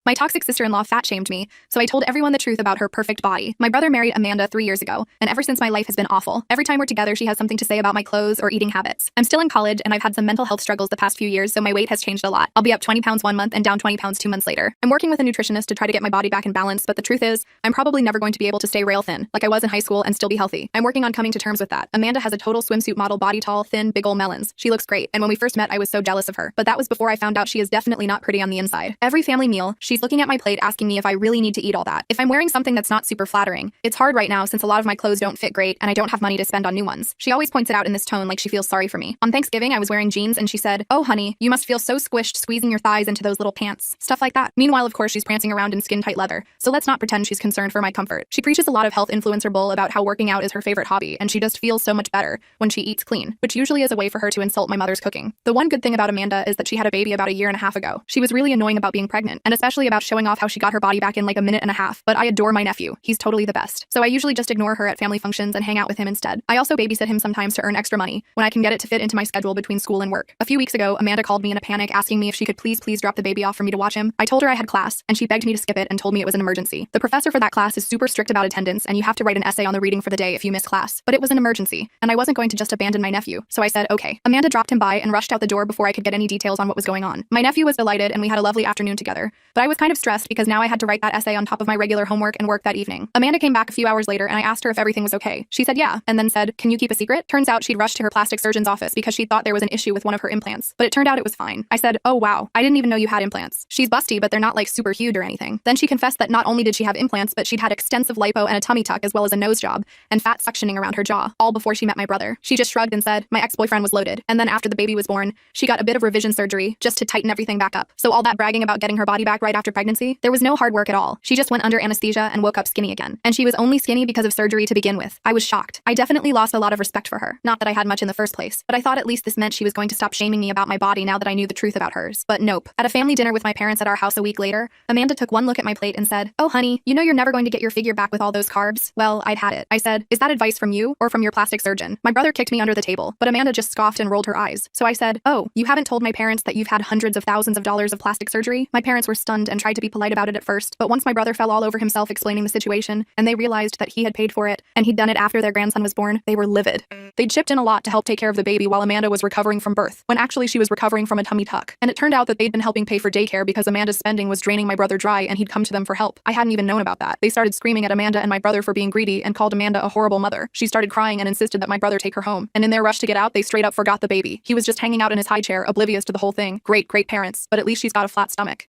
My toxic sister-in-law fat-shamed me, so I told everyone the truth about her perfect body. My brother married Amanda 3 years ago, and ever since my life has been awful. Every time we're together, she has something to say about my clothes or eating habits. I'm still in college, and I've had some mental health struggles the past few years, so my weight has changed a lot. I'll be up 20 pounds 1 month and down 20 pounds 2 months later. I'm working with a nutritionist to try to get my body back in balance, but the truth is, I'm probably never going to be able to stay rail thin, like I was in high school, and still be healthy. I'm working on coming to terms with that. Amanda has a total swimsuit model body, tall, thin, big ol' melons. She looks great, and when we first met, I was so jealous of her. But that was before I found out she is definitely not pretty on the inside. Every family meal, she's looking at my plate asking me if I really need to eat all that. If I'm wearing something that's not super flattering. It's hard right now since a lot of my clothes don't fit great and I don't have money to spend on new ones. She always points it out in this tone like she feels sorry for me. On Thanksgiving, I was wearing jeans and she said, "Oh honey, you must feel so squished squeezing your thighs into those little pants." Stuff like that. Meanwhile, of course, she's prancing around in skin-tight leather. So let's not pretend she's concerned for my comfort. She preaches a lot of health influencer bull about how working out is her favorite hobby and she just feels so much better when she eats clean, which usually is a way for her to insult my mother's cooking. The one good thing about Amanda is that she had a baby about 1.5 years ago. She was really annoying about being pregnant and especially about showing off how she got her body back in like 1.5 minutes, but I adore my nephew. He's totally the best. So I usually just ignore her at family functions and hang out with him instead. I also babysit him sometimes to earn extra money when I can get it to fit into my schedule between school and work. A few weeks ago, Amanda called me in a panic asking me if she could please drop the baby off for me to watch him. I told her I had class and she begged me to skip it and told me it was an emergency. The professor for that class is super strict about attendance and you have to write an essay on the reading for the day if you miss class. But it was an emergency and I wasn't going to just abandon my nephew. So I said, okay. Amanda dropped him by and rushed out the door before I could get any details on what was going on. My nephew was delighted and we had a lovely afternoon together. But I was kind of stressed because now I had to write that essay on top of my regular homework and work that evening. Amanda came back a few hours later and I asked her if everything was okay. She said yeah, and then said, "Can you keep a secret?" Turns out she'd rushed to her plastic surgeon's office because she thought there was an issue with one of her implants. But it turned out it was fine. I said, "Oh wow, I didn't even know you had implants." She's busty, but they're not like super huge or anything. Then she confessed that not only did she have implants, but she'd had extensive lipo and a tummy tuck as well as a nose job and fat suctioning around her jaw, all before she met my brother. She just shrugged and said, "My ex-boyfriend was loaded." And then after the baby was born, she got a bit of revision surgery just to tighten everything back up. So all that bragging about getting her body back right after pregnancy, there was no hard work at all. She just went under anesthesia and woke up skinny again. And she was only skinny because of surgery to begin with. I was shocked. I definitely lost a lot of respect for her. Not that I had much in the first place, but I thought at least this meant she was going to stop shaming me about my body now that I knew the truth about hers. But nope. At a family dinner with my parents at our house a week later, Amanda took one look at my plate and said, "Oh honey, you know you're never going to get your figure back with all those carbs." Well, I'd had it. I said, "Is that advice from you or from your plastic surgeon?" My brother kicked me under the table, but Amanda just scoffed and rolled her eyes. So I said, "Oh, you haven't told my parents that you've had hundreds of thousands of dollars of plastic surgery?" My parents were stunned and tried to be polite about it at first, but once my brother fell all over himself explaining the situation, and they realized that he had paid for it, and he'd done it after their grandson was born, they were livid. They'd chipped in a lot to help take care of the baby while Amanda was recovering from birth, when actually she was recovering from a tummy tuck. And it turned out that they'd been helping pay for daycare because Amanda's spending was draining my brother dry and he'd come to them for help. I hadn't even known about that. They started screaming at Amanda and my brother for being greedy and called Amanda a horrible mother. She started crying and insisted that my brother take her home. And in their rush to get out, they straight up forgot the baby. He was just hanging out in his high chair, oblivious to the whole thing. Great parents, but at least she's got a flat stomach.